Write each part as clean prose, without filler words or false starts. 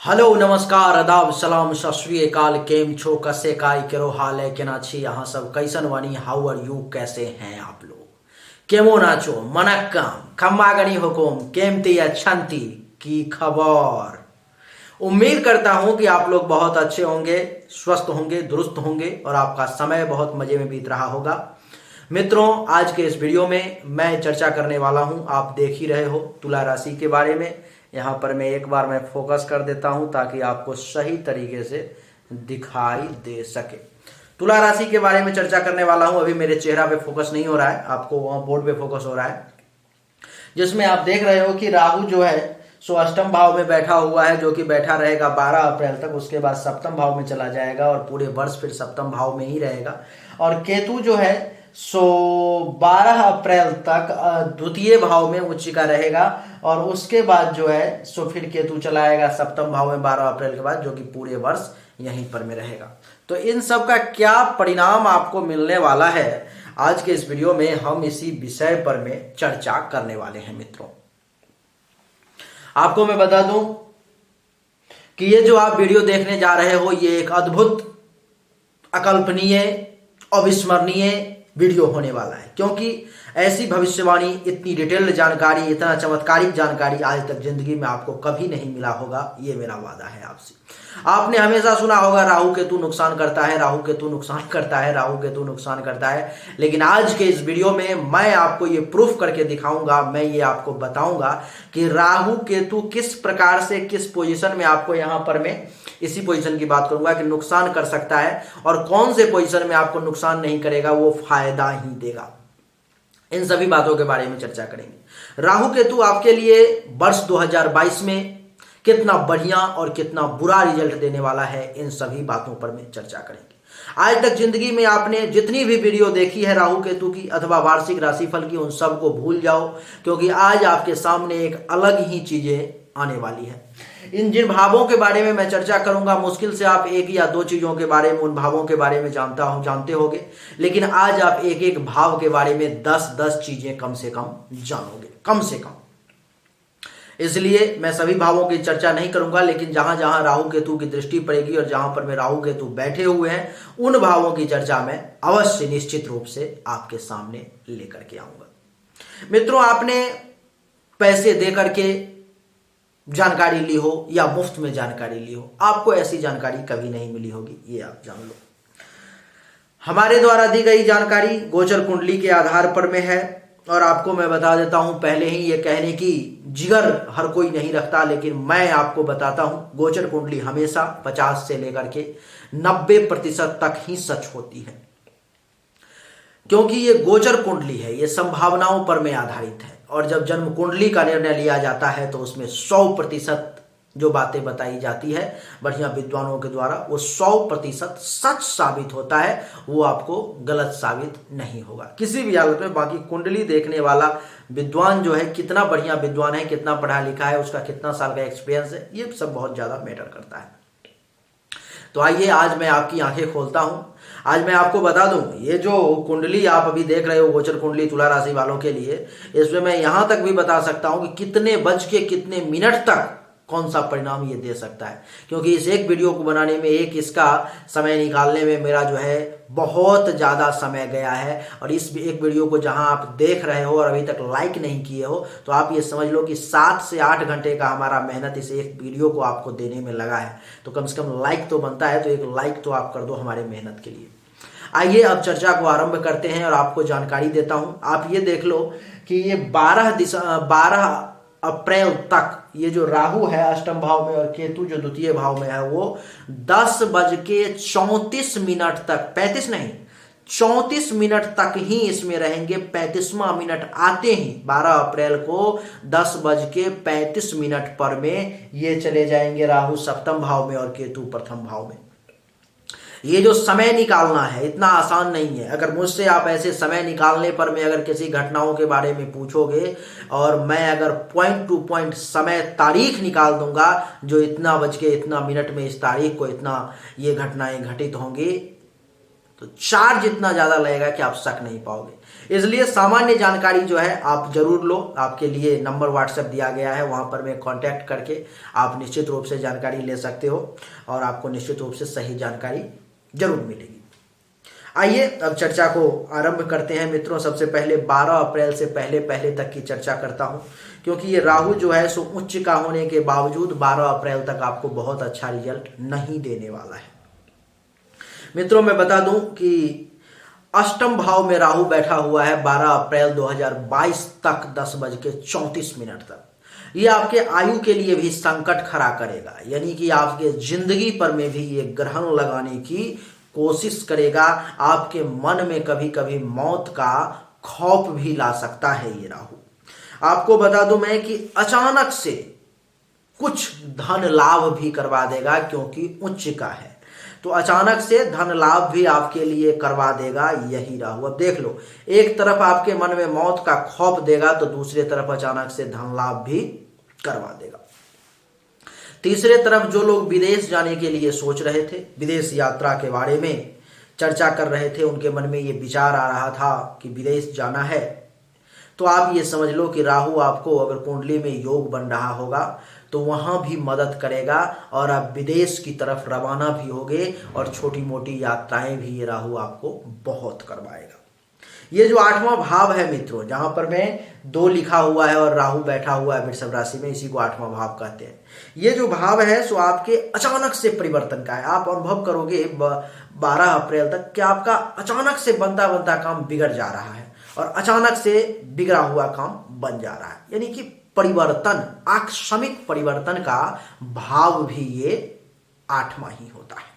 Hello नमस्कार आदाब सलाम सत श्री अकाल। केम छो कसे काय केरो हाल है केना छी यहाँ सब कैसन वानी हाउ आर यू कैसे हैं आप लोग केमो नाचो मनक्कम खम्मा गणी हुकुम केमती अच्छंती की खबर। उम्मीद करता हूं कि आप लोग बहुत अच्छे होंगे, स्वस्थ होंगे, दुरुस्त होंगे और आपका समय बहुत मजे में बीत रहा होगा। मित्रों, आज के इस वीडियो में मैं चर्चा करने वाला हूं, आप देख ही रहे हो, तुला राशि के बारे में। यहाँ पर मैं एक बार फोकस कर देता हूं ताकि आपको सही तरीके से दिखाई दे सके। तुला राशि के बारे में चर्चा करने वाला हूं। अभी मेरे चेहरा पे फोकस नहीं हो रहा है, आपको वहां बोर्ड पे फोकस हो रहा है, जिसमें आप देख रहे हो कि राहु जो है सो अष्टम भाव में बैठा हुआ है, जो कि बैठा रहेगा 12 अप्रैल तक। उसके बाद सप्तम भाव में चला जाएगा और पूरे वर्ष फिर सप्तम भाव में ही रहेगा। और केतु जो है सो 12 अप्रैल तक द्वितीय भाव में उच्चिका रहेगा और उसके बाद जो है सो फिर केतु चला आएगा सप्तम भाव में 12 अप्रैल के बाद, जो कि पूरे वर्ष यहीं पर में रहेगा। तो इन सब का क्या परिणाम आपको मिलने वाला है, आज के इस वीडियो में हम इसी विषय पर में चर्चा करने वाले हैं। मित्रों, आपको मैं बता दूं कि ये जो आप वीडियो देखने जा रहे हो, ये एक अद्भुत, अकल्पनीय, अविस्मरणीय वीडियो होने वाला है, क्योंकि ऐसी भविष्यवाणी, इतनी डिटेल्ड जानकारी, इतना चमत्कारिक जानकारी आज तक जिंदगी में आपको कभी नहीं मिला होगा। ये मेरा वादा है आपसे। आपने हमेशा सुना होगा राहु केतु नुकसान करता है, राहु केतु नुकसान करता है, राहु केतु नुकसान करता है, लेकिन आज के इस वीडियो में मैं आपको ये प्रूफ करके दिखाऊंगा, मैं ये आपको बताऊंगा कि राहु केतु किस प्रकार से, किस पोजीशन में आपको यहां पर मैं इसी पोजीशन की बात करूंगा कि नुकसान कर सकता है और कौन से पोजीशन में आपको नुकसान नहीं करेगा, वो फायदा ही देगा। इन सभी बातों के बारे में चर्चा करेंगे। राहु केतु आपके लिए वर्ष 2022 में कितना बढ़िया और कितना बुरा रिजल्ट देने वाला है, इन सभी बातों पर में चर्चा करेंगे। आज तक जिंदगी में आपने जितनी भी वीडियो देखी है राहु केतु की अथवा वार्षिक राशिफल की, उन सब को भूल जाओ, क्योंकि आज आपके सामने एक अलग ही चीजें आने वाली है। इन जिन भावों के बारे में मैं चर्चा करूंगा, मुश्किल से आप एक या दो चीजों के बारे में, उन भावों के बारे में जानते होंगे, लेकिन आज आप एक एक भाव के बारे में 10-10 चीजें कम से कम जानोगे, कम से कम। इसलिए मैं सभी भावों की चर्चा नहीं करूंगा, लेकिन जहां जहां राहु केतु की दृष्टि पड़ेगी और जहां पर में राहु केतु बैठे हुए हैं, उन भावों की चर्चा मैं अवश्य निश्चित रूप से आपके सामने लेकर के आऊंगा। मित्रों, आपने पैसे दे करके जानकारी ली हो या मुफ्त में जानकारी ली हो, आपको ऐसी जानकारी कभी नहीं मिली होगी, ये आप जान लो। हमारे द्वारा दी गई जानकारी गोचर कुंडली के आधार पर में है और आपको मैं बता देता हूं, पहले ही ये कहने की जिगर हर कोई नहीं रखता, लेकिन मैं आपको बताता हूं, गोचर कुंडली हमेशा 50 से लेकर के 90% तक ही सच होती है, क्योंकि ये गोचर कुंडली है, ये संभावनाओं पर में आधारित है। और जब जन्म कुंडली का निर्णय लिया जाता है तो उसमें 100% जो बातें बताई जाती है बढ़िया विद्वानों के द्वारा, वो 100% सच साबित होता है, वो आपको गलत साबित नहीं होगा किसी भी हालत में। बाकी कुंडली देखने वाला विद्वान जो है, कितना बढ़िया विद्वान है, कितना पढ़ा लिखा है, उसका कितना साल का एक्सपीरियंस है, ये सब बहुत ज्यादा मैटर करता है। तो आइए, आज मैं आपकी आंखें खोलता हूं। आज मैं आपको बता दूं, ये जो कुंडली आप अभी देख रहे हो, गोचर कुंडली तुला राशि वालों के लिए, इसमें मैं यहां तक भी बता सकता हूं कि कितने बज के कितने मिनट तक कौन सा परिणाम ये दे सकता है, क्योंकि इस एक वीडियो को बनाने में, एक इसका समय निकालने में मेरा जो है बहुत ज़्यादा समय गया है। और इस एक वीडियो को जहां आप देख रहे हो और अभी तक लाइक नहीं किए हो, तो आप ये समझ लो कि 7 से 8 घंटे का हमारा मेहनत इस एक वीडियो को आपको देने में लगा है। तो कम से कम लाइक तो बनता है, तो एक लाइक तो आप कर दो हमारे मेहनत के लिए। आइए अब चर्चा को आरंभ करते हैं और आपको जानकारी देता हूं। आप ये देख लो कि ये 12 अप्रैल तक ये जो राहु है अष्टम भाव में और केतु जो द्वितीय भाव में है, वो 10:34 तक, 35 नहीं 34 मिनट तक ही इसमें रहेंगे। 35वां मिनट आते ही 12 अप्रैल को 10:35 पर में ये चले जाएंगे राहु सप्तम भाव में और केतु प्रथम भाव में। ये जो समय निकालना है इतना आसान नहीं है। अगर मुझसे आप ऐसे समय निकालने पर मैं अगर किसी घटनाओं के बारे में पूछोगे और मैं अगर पॉइंट टू पॉइंट समय तारीख निकाल दूंगा, जो इतना बज के इतना मिनट में इस तारीख को इतना ये घटनाएं घटित होंगी, तो चार्ज इतना ज़्यादा लगेगा कि आप सक नहीं पाओगे। इसलिए सामान्य जानकारी जो है आप जरूर लो। आपके लिए नंबर व्हाट्सएप दिया गया है, वहाँ पर में कांटेक्ट करके आप निश्चित रूप से जानकारी ले सकते हो और आपको निश्चित रूप से सही जानकारी जरूर मिलेगी। आइए अब चर्चा को आरंभ करते हैं मित्रों। सबसे पहले 12 अप्रैल से पहले तक की चर्चा करता हूं, क्योंकि ये राहु जो है सो उच्च का होने के बावजूद 12 अप्रैल तक आपको बहुत अच्छा रिजल्ट नहीं देने वाला है। मित्रों मैं बता दूं कि अष्टम भाव में राहु बैठा हुआ है 12 अप्रैल 2022 तक 10:34 तक। ये आपके आयु के लिए भी संकट खड़ा करेगा, यानी कि आपके जिंदगी पर में भी ये ग्रहण लगाने की कोशिश करेगा। आपके मन में कभी कभी मौत का खौफ भी ला सकता है ये राहु। आपको बता दूं मैं कि अचानक से कुछ धन लाभ भी करवा देगा, क्योंकि उच्च का है तो अचानक से धन लाभ भी आपके लिए करवा देगा यही राहु। अब देख लो, एक तरफ आपके मन में मौत का खौफ देगा तो दूसरी तरफ अचानक से धन लाभ भी करवा देगा। तीसरे तरफ जो लोग विदेश जाने के लिए सोच रहे थे, विदेश यात्रा के बारे में चर्चा कर रहे थे, उनके मन में ये विचार आ रहा था कि विदेश जाना है, तो आप ये समझ लो कि राहु आपको अगर कुंडली में योग बन रहा होगा तो वहाँ भी मदद करेगा और आप विदेश की तरफ रवाना भी होगे और छोटी मोटी यात्राएं भी ये राहु आपको बहुत करवाएगा। ये जो 8वां भाव है मित्रों, जहां पर में 2 लिखा हुआ है और राहु बैठा हुआ है वृषभ राशि में, इसी को 8वां भाव कहते हैं। ये जो भाव है सो आपके अचानक से परिवर्तन का है। आप अनुभव करोगे 12 अप्रैल तक कि आपका अचानक से बनता बनता काम बिगड़ जा रहा है और अचानक से बिगड़ा हुआ काम बन जा रहा है, यानी कि परिवर्तन, आकस्मिक परिवर्तन का भाव भी ये 8वां ही होता है।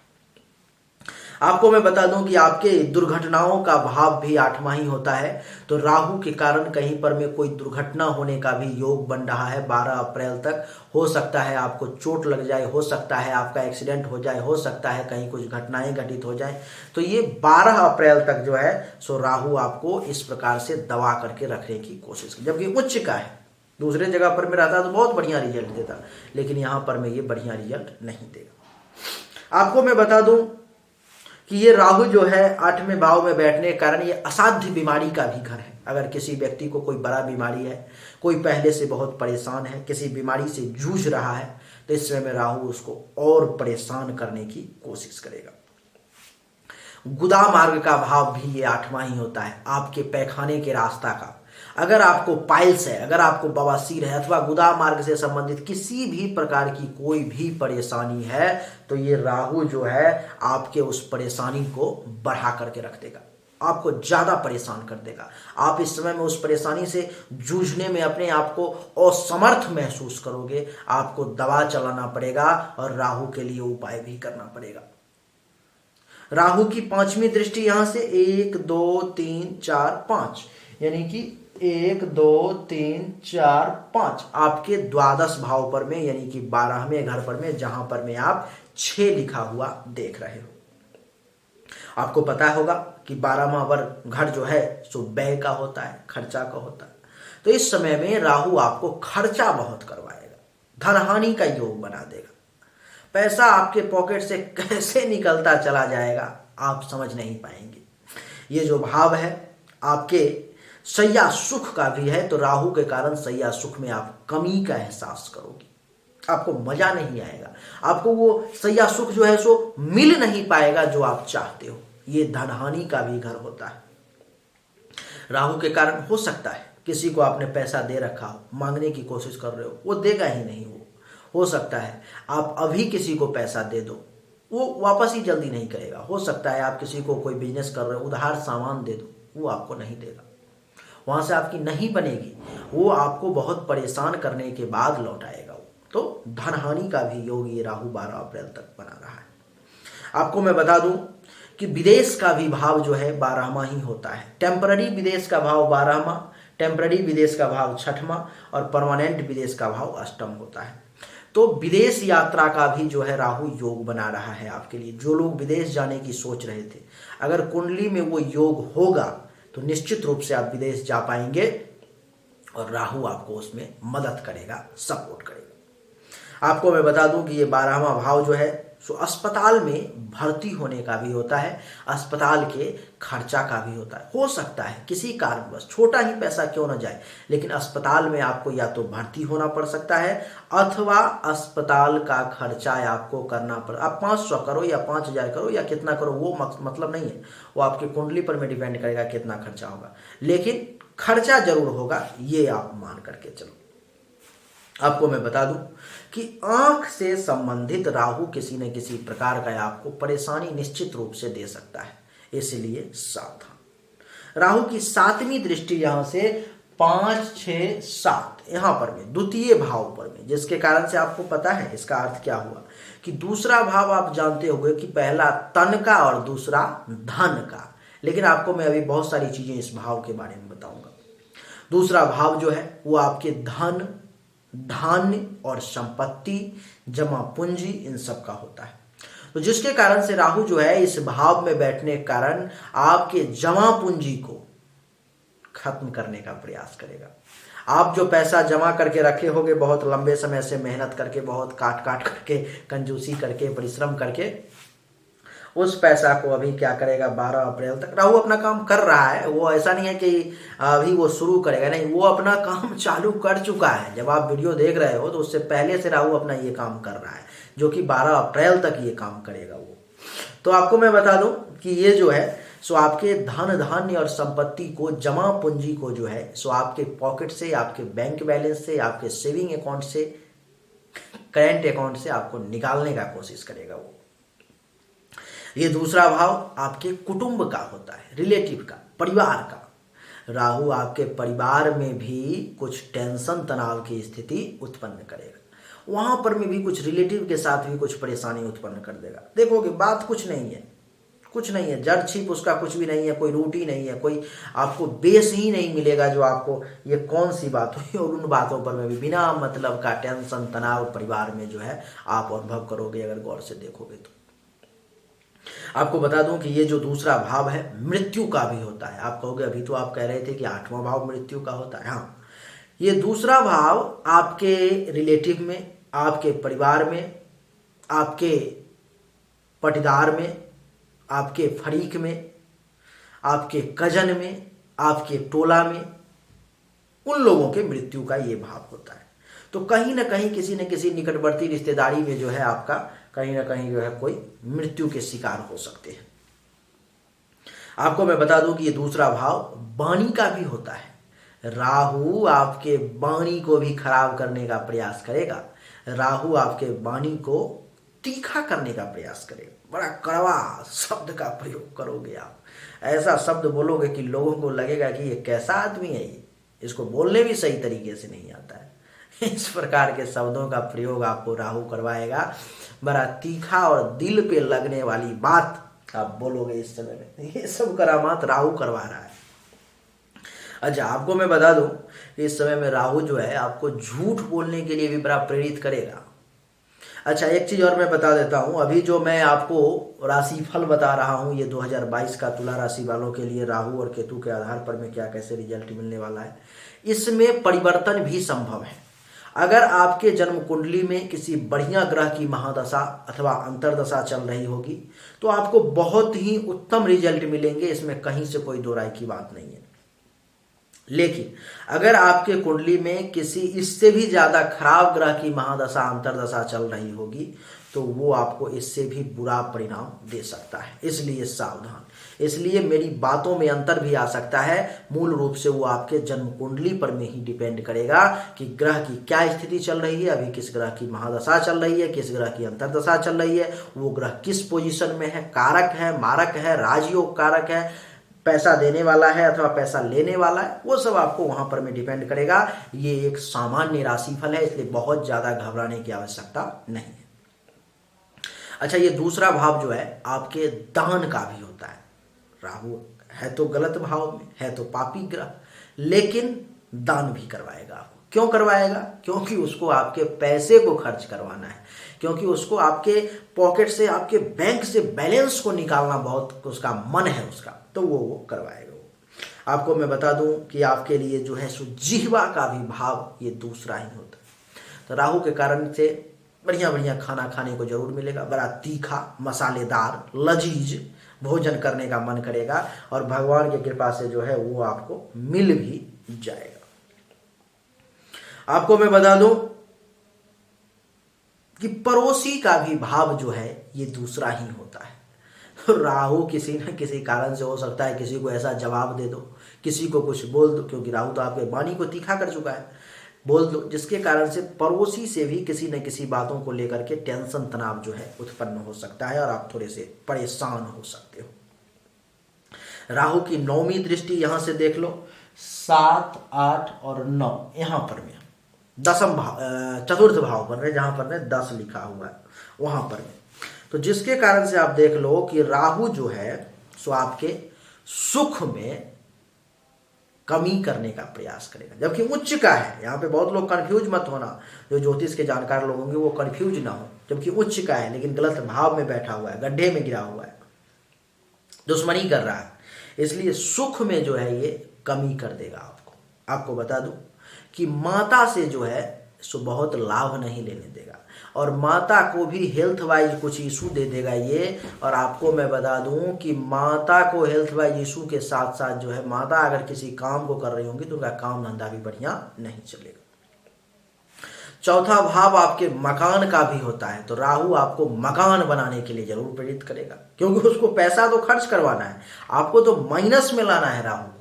आपको मैं बता दूं कि आपके दुर्घटनाओं का भाव भी 8वां ही होता है, तो राहु के कारण कहीं पर में कोई दुर्घटना होने का भी योग बन रहा है 12 अप्रैल तक। हो सकता है आपको चोट लग जाए, हो सकता है आपका एक्सीडेंट हो जाए, हो सकता है कहीं कुछ घटनाएं घटित हो जाए। तो ये 12 अप्रैल तक जो है सो राहु आपको इस प्रकार से दबा करके रखने की कोशिश की, जबकि उच्च का है। दूसरे जगह पर में रहता तो बहुत बढ़िया रिजल्ट देता, लेकिन यहाँ पर में ये बढ़िया रिजल्ट नहीं देगा। आपको मैं बता दूं कि ये राहु जो है 8वें भाव में बैठने के कारण ये असाध्य बीमारी का भी घर है। अगर किसी व्यक्ति को कोई बड़ा बीमारी है, कोई पहले से बहुत परेशान है, किसी बीमारी से जूझ रहा है, तो इस समय में राहु उसको और परेशान करने की कोशिश करेगा। गुदा मार्ग का भाव भी ये 8वां ही होता है, आपके पैखाने के रास्ता का। अगर आपको पाइल्स है, अगर आपको बवासीर है अथवा गुदा मार्ग से संबंधित किसी भी प्रकार की कोई भी परेशानी है, तो ये राहु जो है आपके उस परेशानी को बढ़ा करके रख देगा, आपको ज्यादा परेशान कर देगा। आप इस समय में उस परेशानी से जूझने में अपने आप को असमर्थ महसूस करोगे। आपको दवा चलाना पड़ेगा और राहु के लिए उपाय भी करना पड़ेगा। राहु की 5वीं दृष्टि यहां से 1 2 3 4 5, यानी कि 1 2 3 4 5 आपके द्वादश भाव पर में, यानी कि 12वें घर पर में, जहां पर में आप 6 लिखा हुआ देख रहे हो। आपको पता होगा कि 12वां घर जो है सो व्यय का होता है, खर्चा का होता है। तो इस समय में राहु आपको खर्चा बहुत करवाएगा, धनहानि का योग बना देगा। पैसा आपके पॉकेट से कैसे निकलता चला जाएगा आप समझ नहीं पाएंगे। ये जो भाव है आपके शैया सुख का भी है, तो राहु के कारण शैया सुख में आप कमी का एहसास करोगे, आपको मजा नहीं आएगा, आपको वो शैया सुख जो है सो मिल नहीं पाएगा जो आप चाहते हो। ये धनहानि का भी घर होता है। राहु के कारण हो सकता है किसी को आपने पैसा दे रखा हो, मांगने की कोशिश कर रहे हो, वो देगा ही नहीं। वो हो सकता है आप अभी किसी को पैसा दे दो, वो वापस ही जल्दी नहीं करेगा। हो सकता है आप किसी को कोई बिजनेस कर रहे हो, उधार सामान दे दो, वो आपको नहीं देगा, वहां से आपकी नहीं बनेगी, वो आपको बहुत परेशान करने के बाद लौट आएगा। तो धनहानि का भी योग ये राहु 12 अप्रैल तक बना रहा है। आपको मैं बता दूं कि विदेश का भी भाव जो है 12वां ही होता है। टेम्पररी विदेश का भाव 12वां, टेम्पररी विदेश का भाव 6वां और परमानेंट विदेश का भाव 8वां होता है। तो विदेश यात्रा का भी जो है राहु योग बना रहा है आपके लिए। जो लोग विदेश जाने की सोच रहे थे, अगर कुंडली में वो योग होगा तो निश्चित रूप से आप विदेश जा पाएंगे और राहु आपको उसमें मदद करेगा, सपोर्ट करेगा। आपको मैं बता दूं कि ये 12वां भाव जो है सो अस्पताल में भर्ती होने का भी होता है, अस्पताल के खर्चा का भी होता है। हो सकता है किसी कारणवश छोटा ही पैसा क्यों ना जाए, लेकिन अस्पताल में आपको या तो भर्ती होना पड़ सकता है अथवा अस्पताल का खर्चा आपको करना पड़। आप 500 करो या 5000 करो या कितना करो वो मतलब नहीं है, वो आपकी कुंडली पर में डिपेंड करेगा कितना खर्चा होगा, लेकिन खर्चा जरूर होगा, ये आप मान करके चलो। आपको मैं बता दूं कि आंख से संबंधित राहु किसी न किसी प्रकार का आपको परेशानी निश्चित रूप से दे सकता है, इसलिए सावधान। राहु की 7वीं दृष्टि यहां से 5, 6, 7 यहां पर में द्वितीय भाव पर में, जिसके कारण से आपको पता है इसका अर्थ क्या हुआ कि दूसरा भाव आप जानते होंगे कि पहला तन का और दूसरा धन का, लेकिन आपको मैं अभी बहुत सारी चीजें इस भाव के बारे में बताऊंगा। दूसरा भाव जो है वो आपके धन, धान्य और संपत्ति, जमा पूंजी, इन सब का होता है। तो जिसके कारण से राहु जो है इस भाव में बैठने के कारण आपके जमा पूंजी को खत्म करने का प्रयास करेगा। आप जो पैसा जमा करके रखे होंगे बहुत लंबे समय से मेहनत करके, बहुत काट करके, कंजूसी करके, परिश्रम करके, उस पैसा को अभी क्या करेगा 12 अप्रैल तक राहु अपना काम कर रहा है। वो ऐसा नहीं है कि अभी वो शुरू करेगा, नहीं, वो अपना काम चालू कर चुका है। जब आप वीडियो देख रहे हो तो उससे पहले से राहु अपना ये काम कर रहा है, जो कि 12 अप्रैल तक ये काम करेगा वो। तो आपको मैं बता दूं कि ये जो है सो आपके धन, धान्य और संपत्ति को, जमा पूंजी को जो है सो आपके पॉकेट से, आपके बैंक बैलेंस से, आपके सेविंग अकाउंट से, करेंट अकाउंट से आपको निकालने का कोशिश करेगा वो। ये दूसरा भाव आपके कुटुंब का होता है, रिलेटिव का, परिवार का। राहु आपके परिवार में भी कुछ टेंशन, तनाव की स्थिति उत्पन्न करेगा, वहां पर में भी कुछ रिलेटिव के साथ भी कुछ परेशानी उत्पन्न कर देगा। देखोगे बात कुछ नहीं है, कुछ नहीं है, जड़ छिप उसका कुछ भी नहीं है, कोई रूट ही नहीं है, कोई आपको बेस ही नहीं मिलेगा जो आपको ये कौन सी बात हुई। और उन बातों पर में भी बिना मतलब का टेंशन, तनाव परिवार में जो है आप अनुभव करोगे अगर गौर से देखोगे तो। आपको बता दूं कि ये जो दूसरा भाव है मृत्यु का भी होता है। आप कहोगे अभी तो आप कह रहे थे कि 8वां भाव मृत्यु का होता है। हाँ, ये दूसरा भाव आपके रिलेटिव में, आपके परिवार में, आपके पटीदार में, आपके फरीक में, आपके कजन में, आपके टोला में, उन लोगों के मृत्यु का ये भाव होता है। तो कहीं ना कहीं किसी न किसी निकटवर्ती रिश्तेदारी में जो है आपका कहीं ना कहीं जो है कोई मृत्यु के शिकार हो सकते हैं। आपको मैं बता दूं कि ये दूसरा भाव वाणी का भी होता है। राहु आपके वाणी को भी खराब करने का प्रयास करेगा। राहु आपके वाणी को तीखा करने का प्रयास करेगा। बड़ा कड़वा शब्द का प्रयोग करोगे आप, ऐसा शब्द बोलोगे कि लोगों को लगेगा कि ये कैसा आदमी है, ये इसको बोलने भी सही तरीके से नहीं आता है। इस प्रकार के शब्दों का प्रयोग आपको राहु करवाएगा। बड़ा तीखा और दिल पे लगने वाली बात आप बोलोगे इस समय में। ये सब करामात राहु करवा रहा है। अच्छा, आपको मैं बता दूं इस समय में राहु जो है आपको झूठ बोलने के लिए भी बड़ा प्रेरित करेगा। अच्छा, एक चीज और मैं बता देता हूं, अभी जो मैं आपको राशिफल बता रहा हूं ये 2022 का तुला राशि वालों के लिए राहु और केतु के आधार पर में क्या कैसे रिजल्ट मिलने वाला है, इसमें परिवर्तन भी संभव है। अगर आपके जन्म कुंडली में किसी बढ़िया ग्रह की महादशा अथवा अंतरदशा चल रही होगी तो आपको बहुत ही उत्तम रिजल्ट मिलेंगे, इसमें कहीं से कोई दो राय की बात नहीं है। लेकिन अगर आपके कुंडली में किसी इससे भी ज्यादा खराब ग्रह की महादशा अंतरदशा चल रही होगी तो वो आपको इससे भी बुरा परिणाम दे सकता है, इसलिए सावधान। इसलिए मेरी बातों में अंतर भी आ सकता है, मूल रूप से वो आपके जन्म कुंडली पर में ही डिपेंड करेगा कि ग्रह की क्या स्थिति चल रही है, अभी किस ग्रह की महादशा चल रही है, किस ग्रह की अंतरदशा चल रही है, वो ग्रह किस पोजीशन में है, कारक है, मारक है, राजयोग कारक है, पैसा देने वाला है अथवा पैसा लेने वाला है, वो सब आपको वहां पर में डिपेंड करेगा। ये एक सामान्य राशिफल है, इसलिए बहुत ज्यादा घबराने की आवश्यकता नहीं है। अच्छा, ये दूसरा भाव जो है आपके दान का भी होता है। राहु है तो गलत भाव में, है तो पापी ग्रह, लेकिन दान भी करवाएगा आपको। क्यों करवाएगा? क्योंकि उसको आपके पैसे को खर्च करवाना है, क्योंकि उसको आपके पॉकेट से, आपके बैंक से बैलेंस को निकालना बहुत उसका मन है उसका, तो वो करवाएगा वो। आपको मैं बता दूं कि आपके लिए जो है सो जिह्वा का भी भाव ये दूसरा ही होता है। तो राहु के कारण से बढ़िया बढ़िया खाना खाने को जरूर मिलेगा, बड़ा तीखा मसालेदार लजीज भोजन करने का मन करेगा और भगवान की कृपा से जो है वो आपको मिल भी जाएगा। आपको मैं बता दूं कि पड़ोसी का भी भाव जो है ये दूसरा ही होता है। तो राहु किसी न किसी कारण से हो सकता है किसी को ऐसा जवाब दे दो, किसी को कुछ बोल दो, क्योंकि राहु तो आपके वाणी को तीखा कर चुका है, बोल दो, जिसके कारण से पड़ोसी से भी किसी न किसी बातों को लेकर के टेंशन तनाव जो है उत्पन्न हो सकता है और आप थोड़े से परेशान हो सकते हो। राहु की 9वीं दृष्टि यहां से देख लो, 7, 8 और 9 यहां पर में दसम भाव, चतुर्थ भाव पर में, जहां पर में 10 लिखा हुआ है वहां पर में, तो जिसके कारण से आप देख लो कि राहु जो है सो आपके सुख में कमी करने का प्रयास करेगा, जबकि उच्च का है। यहाँ पे बहुत लोग कंफ्यूज मत होना, जो ज्योतिष के जानकार लोग होंगे वो कंफ्यूज ना हो, जबकि उच्च का है लेकिन गलत भाव में बैठा हुआ है, गड्ढे में गिरा हुआ है, दुश्मनी कर रहा है, इसलिए सुख में जो है ये कमी कर देगा आपको। आपको बता दूं कि माता से जो है सो बहुत लाभ नहीं लेने देगा और माता को भी हेल्थ वाइज कुछ इशू दे देगा ये। और आपको मैं बता दूं कि माता को हेल्थ वाइज इशू के साथ साथ जो है माता अगर किसी काम को कर रही होंगी तो उनका काम धंधा भी बढ़िया नहीं चलेगा। चौथा भाव आपके मकान का भी होता है, तो राहु आपको मकान बनाने के लिए जरूर प्रेरित करेगा, क्योंकि उसको पैसा तो खर्च करवाना है, आपको तो माइनस में लाना है राहु को।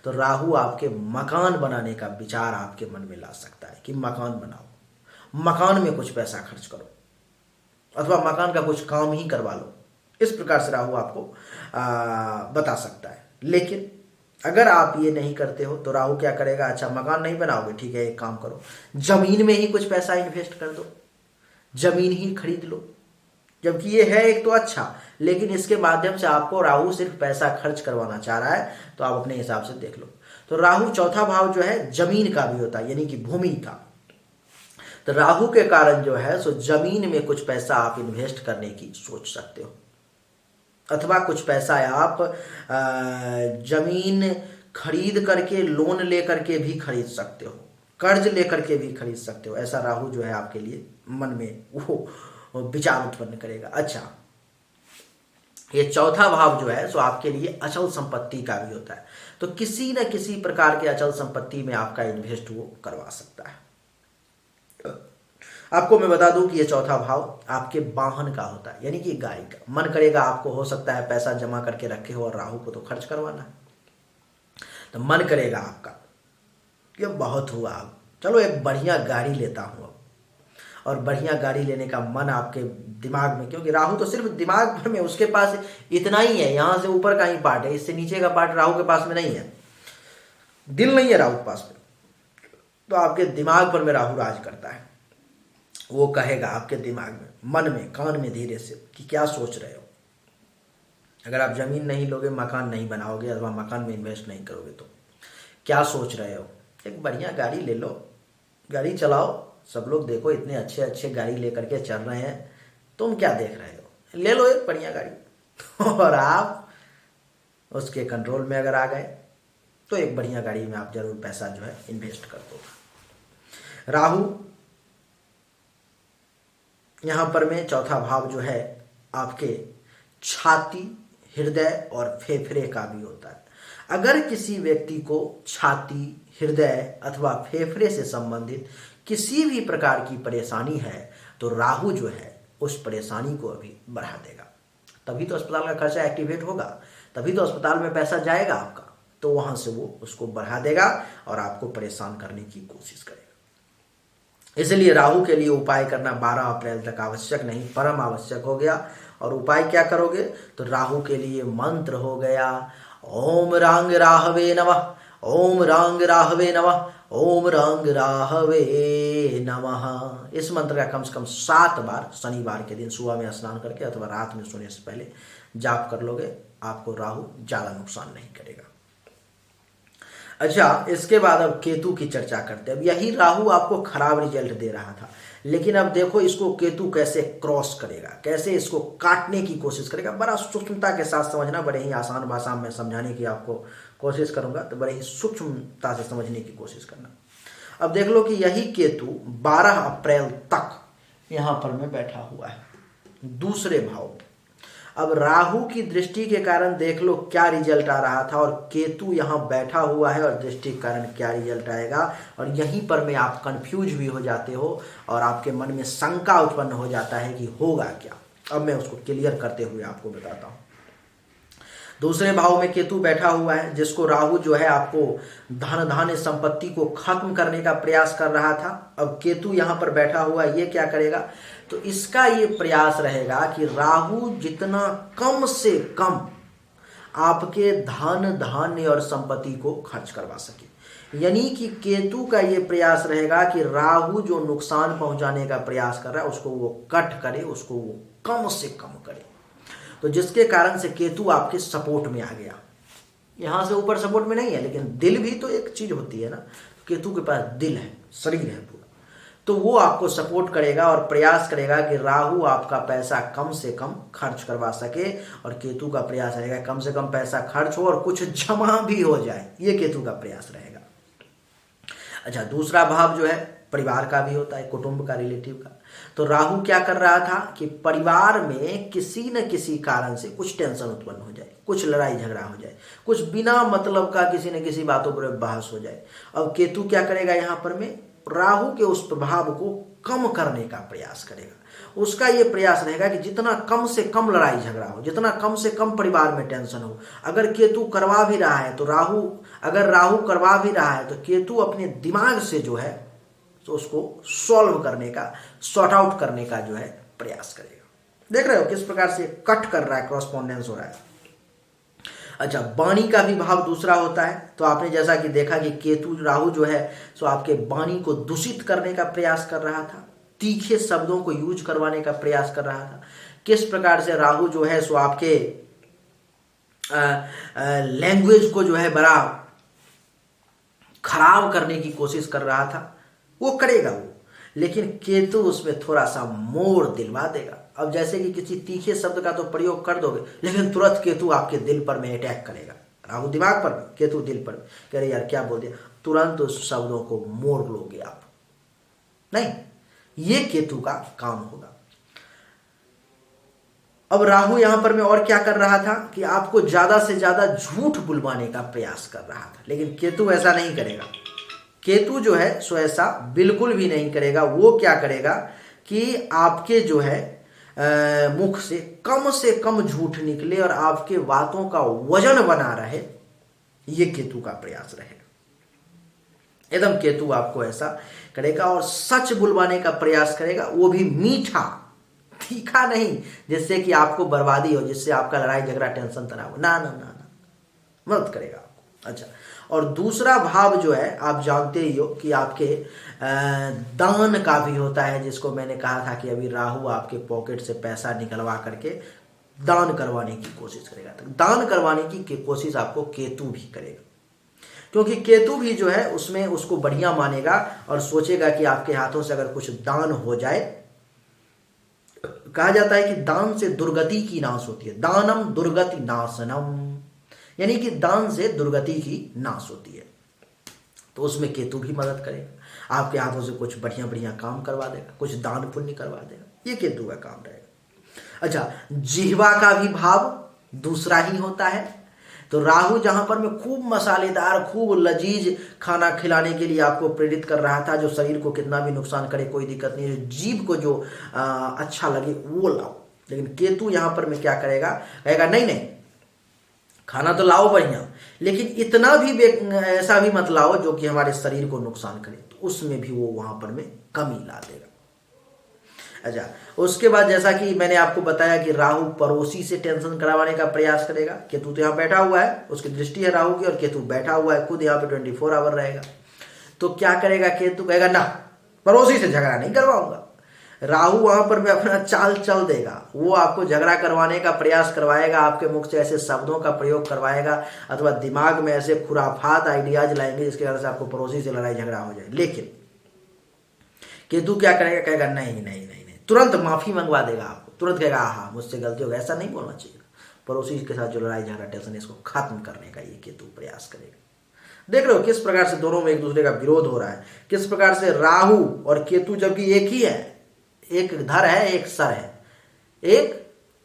तो राहु आपके मकान बनाने का विचार आपके मन में ला सकता है कि मकान बनाओ, मकान में कुछ पैसा खर्च करो अथवा मकान का कुछ काम ही करवा लो। इस प्रकार से राहु आपको बता सकता है। लेकिन अगर आप ये नहीं करते हो तो राहु क्या करेगा, अच्छा मकान नहीं बनाओगे, ठीक है एक काम करो, जमीन में ही कुछ पैसा इन्वेस्ट कर दो, जमीन ही खरीद लो। जबकि ये है एक तो अच्छा, लेकिन इसके माध्यम से आपको राहु सिर्फ पैसा खर्च करवाना चाह रहा है, तो आप अपने हिसाब से देख लो। तो राहु चौथा भाव जो है जमीन का भी होता है, यानी कि भूमि का। तो राहु के कारण जो है सो जमीन में कुछ पैसा आप इन्वेस्ट करने की सोच सकते हो, अथवा कुछ पैसा आप जमीन खरीद करके लोन लेकर के भी खरीद सकते हो, कर्ज लेकर के भी खरीद सकते हो। ऐसा राहु जो है आपके लिए मन में वो विचार उत्पन्न करेगा। अच्छा, ये चौथा भाव जो है सो आपके लिए अचल संपत्ति का भी होता है, तो किसी न किसी प्रकार के अचल संपत्ति में आपका इन्वेस्ट वो करवा सकता है। आपको मैं बता दूं कि ये चौथा भाव आपके वाहन का होता है, यानी कि गाड़ी का। मन करेगा आपको, हो सकता है पैसा जमा करके रखे हो और राहु को तो खर्च करवाना है, तो मन करेगा आपका ये बहुत हुआ, अब चलो एक बढ़िया गाड़ी लेता हूं अब, और बढ़िया गाड़ी लेने का मन आपके दिमाग में, क्योंकि राहु तो सिर्फ दिमाग भर में, उसके पास इतना ही है, यहां से ऊपर का ही पार्ट है, इससे नीचे का पार्ट राहु के पास में नहीं है, दिल नहीं है राहु के पास में। तो आपके दिमाग पर में राहु राज करता है, वो कहेगा आपके दिमाग में, मन में, कान में धीरे से कि क्या सोच रहे हो। अगर आप जमीन नहीं लोगे, मकान नहीं बनाओगे अथवा मकान में इन्वेस्ट नहीं करोगे तो क्या सोच रहे हो, एक बढ़िया गाड़ी ले लो, गाड़ी चलाओ, सब लोग देखो इतने अच्छे अच्छे गाड़ी लेकर के चल रहे हैं, तुम क्या देख रहे हो, ले लो एक बढ़िया गाड़ी। और आप उसके कंट्रोल में अगर आ गए तो एक बढ़िया गाड़ी में आप जरूर पैसा जो है इन्वेस्ट कर दो। राहु यहां पर में चौथा भाव जो है आपके छाती, हृदय और फेफड़े का भी होता है। अगर किसी व्यक्ति को छाती, हृदय अथवा फेफड़े से संबंधित किसी भी प्रकार की परेशानी है तो राहु जो है उस परेशानी को अभी बढ़ा देगा, तभी तो अस्पताल का खर्चा एक्टिवेट होगा, तभी तो अस्पताल में पैसा जाएगा आपका, तो वहां से वो उसको बढ़ा देगा और आपको परेशान करने की कोशिश करेगा। इसलिए राहु के लिए उपाय करना 12 अप्रैल तक आवश्यक नहीं, परम आवश्यक हो गया। और उपाय क्या करोगे, तो राहु के लिए मंत्र हो गया, ओम रांग राहवे नमः, ओम रांग राहवे नमः, ओम रांग राहवे नमः। इस मंत्र का कम से कम 7 बार शनिवार के दिन सुबह में स्नान करके अथवा रात में सोने से पहले जाप कर लोगे, आपको राहु ज्यादा नुकसान नहीं करेगा। अच्छा, इसके बाद अब केतु की चर्चा करते हैं। अब यही राहु आपको खराब रिजल्ट दे रहा था, लेकिन अब देखो इसको केतु कैसे क्रॉस करेगा, कैसे इसको काटने की कोशिश करेगा। बड़ा सूक्ष्मता के साथ समझना, बड़े ही आसान भाषा में समझाने की आपको कोशिश करूंगा, तो बड़े ही सूक्ष्मता से समझने की कोशिश करना। अब देख लो कि यही केतु 12 अप्रैल तक यहां पर में बैठा हुआ है दूसरे भाव में। अब राहु की दृष्टि के कारण देख लो क्या रिजल्ट आ रहा था, और केतु यहां बैठा हुआ है और दृष्टि के कारण क्या रिजल्ट आएगा। और यहीं पर में आप कंफ्यूज भी हो जाते हो और आपके मन में शंका उत्पन्न हो जाता है कि होगा क्या। अब मैं उसको क्लियर करते हुए आपको बताता हूं। दूसरे भाव में केतु बैठा हुआ है, जिसको राहु जो है आपको धन धान्य संपत्ति को खत्म करने का प्रयास कर रहा था। अब केतु यहां पर बैठा हुआ है, ये क्या करेगा, तो इसका ये प्रयास रहेगा कि राहु जितना कम से कम आपके धन धान्य और संपत्ति को खर्च करवा सके। यानी कि केतु का ये प्रयास रहेगा कि राहु जो नुकसान पहुंचाने का प्रयास कर रहा है उसको वो कट करे, उसको वो कम से कम करे। तो जिसके कारण से केतु आपके सपोर्ट में आ गया। यहां से ऊपर सपोर्ट में नहीं है, लेकिन दिल भी तो एक चीज होती है ना। केतु के पास दिल है, शरीर है पूरा, तो वो आपको सपोर्ट करेगा और प्रयास करेगा कि राहु आपका पैसा कम से कम खर्च करवा सके। और केतु का प्रयास रहेगा कम से कम पैसा खर्च हो और कुछ जमा भी हो जाए, ये केतु का प्रयास रहेगा। अच्छा, दूसरा भाव जो है परिवार का भी होता है, कुटुंब का, रिलेटिव का। तो राहु क्या कर रहा था कि परिवार में किसी न किसी कारण से कुछ टेंशन उत्पन्न हो जाए, कुछ लड़ाई झगड़ा हो जाए, कुछ बिना मतलब का किसी न किसी बातों पर बहस हो जाए। अब केतु क्या करेगा, यहाँ पर में राहु के उस प्रभाव को कम करने का प्रयास करेगा। उसका ये प्रयास रहेगा कि जितना कम से कम लड़ाई झगड़ा हो, जितना कम से कम परिवार में टेंशन हो। अगर केतु करवा भी रहा है तो अगर राहु करवा भी रहा है तो केतु अपने दिमाग से जो है तो उसको सॉल्व करने का, सॉर्ट आउट करने का जो है प्रयास करेगा। देख रहे हो किस प्रकार से कट कर रहा है, क्रॉसपोंडेंस हो रहा है। अच्छा, वाणी का भी भाव दूसरा होता है। तो आपने जैसा कि देखा कि केतु राहु जो है सो आपके वाणी को दूषित करने का प्रयास कर रहा था, तीखे शब्दों को यूज करवाने का प्रयास कर रहा था। किस प्रकार से राहु जो है सो आपके लैंग्वेज को जो है बड़ा खराब करने की कोशिश कर रहा था, वो करेगा वो, लेकिन केतु उसमें थोड़ा सा मोड़ दिलवा देगा। अब जैसे कि किसी तीखे शब्द का तो प्रयोग कर दोगे, लेकिन तुरंत केतु आपके दिल पर में अटैक करेगा। राहु दिमाग पर में, केतु दिल पर में, कह रहे यार क्या बोल दिया, तुरंत उस शब्दों को मोड़ लोगे आप। नहीं, ये केतु का काम होगा। अब राहु यहां पर में और क्या कर रहा था कि आपको ज्यादा से ज्यादा झूठ बुलवाने का प्रयास कर रहा था, लेकिन केतु ऐसा नहीं करेगा। केतु जो है सो ऐसा बिल्कुल भी नहीं करेगा। वो क्या करेगा कि आपके जो है मुख से कम झूठ निकले और आपके बातों का वजन बना रहे, ये केतु का प्रयास रहेगा। एकदम केतु आपको ऐसा करेगा और सच बुलवाने का प्रयास करेगा, वो भी मीठा, तीखा नहीं जिससे कि आपको बर्बादी हो, जिससे आपका लड़ाई झगड़ा टेंशन तनाव हो। ना ना ना ना, मदद करेगा आपको। अच्छा, और दूसरा भाव जो है आप जानते ही हो कि आपके दान का भी होता है, जिसको मैंने कहा था कि अभी राहु आपके पॉकेट से पैसा निकलवा करके दान करवाने की कोशिश करेगा। तो दान करवाने की कोशिश आपको केतु भी करेगा, क्योंकि केतु भी जो है उसमें उसको बढ़िया मानेगा और सोचेगा कि आपके हाथों से अगर कुछ दान हो जाए। कहा जाता है कि दान से दुर्गति की नाश होती है, दानम दुर्गति नाशनम, यानी कि दान से दुर्गति की नाश होती है। तो उसमें केतु भी मदद करेगा, आपके हाथों से कुछ बढ़िया बढ़िया काम करवा देगा, कुछ दान पुण्य करवा देगा, ये केतु का काम रहेगा। अच्छा, जिह्वा का भी भाव दूसरा ही होता है। तो राहु जहां पर में खूब मसालेदार, खूब लजीज खाना खिलाने के लिए आपको प्रेरित कर रहा था, जो शरीर को कितना भी नुकसान करे कोई दिक्कत नहीं है, जीभ को जो अच्छा लगे वो लाओ। लेकिन केतु यहां पर में क्या करेगा, कहेगा नहीं नहीं, खाना तो लाओ बढ़िया, लेकिन इतना भी ऐसा भी मत लाओ जो कि हमारे शरीर को नुकसान करे। तो उसमें भी वो वहां पर में कमी ला देगा। अच्छा, उसके बाद जैसा कि मैंने आपको बताया कि राहु पड़ोसी से टेंशन करवाने का प्रयास करेगा। केतु तो यहाँ बैठा हुआ है, उसकी दृष्टि है राहु की, और केतु बैठा हुआ है खुद यहाँ पे 24 आवर रहेगा। तो क्या करेगा, केतु कहेगा ना, पड़ोसी से झगड़ा नहीं करवाऊंगा। राहु वहां पर भी अपना चाल चल देगा, वो आपको झगड़ा करवाने का प्रयास करवाएगा, आपके मुख से ऐसे शब्दों का प्रयोग करवाएगा अथवा दिमाग में ऐसे खुराफात आइडियाज लाएंगे जिसके कारण से आपको पड़ोसी से लड़ाई झगड़ा हो जाए। लेकिन केतु क्या करेगा, कहेगा नहीं नहीं नहीं नहीं, तुरंत माफी मंगवा देगा आपको, तुरंत कहेगा हाँ मुझसे गलती हो गई, ऐसा नहीं बोलना चाहिए। पड़ोसी के साथ जो लड़ाई झगड़ा टेंशन है इसको खत्म करने का ये केतु प्रयास करेगा। देख रहे हो किस प्रकार से दोनों में एक दूसरे का विरोध हो रहा है, किस प्रकार से राहु और केतु जबकि एक ही है, एक धर है, एक सर है, एक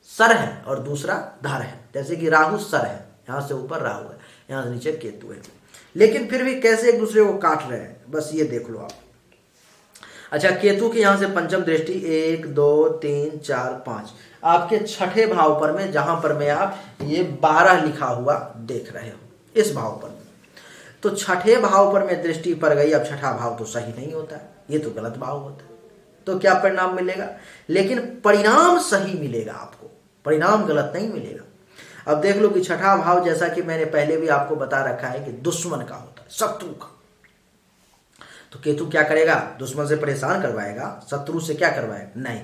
सर है और दूसरा धर है। जैसे कि राहु सर है, यहां से ऊपर राहु है, यहां से नीचे केतु है, लेकिन फिर भी कैसे एक दूसरे को काट रहे हैं, बस ये देख लो आप। अच्छा, केतु की यहां से पंचम दृष्टि 1 2 3 4 5 आपके छठे भाव पर में, जहां पर में आप ये 12 लिखा हुआ देख रहे हो, इस भाव पर में। तो छठे भाव पर में दृष्टि पर गई। अब छठा भाव तो सही नहीं होता है, ये तो गलत भाव होता है। तो क्या परिणाम मिलेगा? लेकिन परिणाम सही मिलेगा आपको, परिणाम गलत नहीं मिलेगा। अब देख लो कि छठा भाव, जैसा कि मैंने पहले भी आपको बता रखा है कि दुश्मन का होता है, शत्रु का। तो केतु क्या करेगा? दुश्मन से परेशान करवाएगा, शत्रु से क्या करवाएगा? नहीं,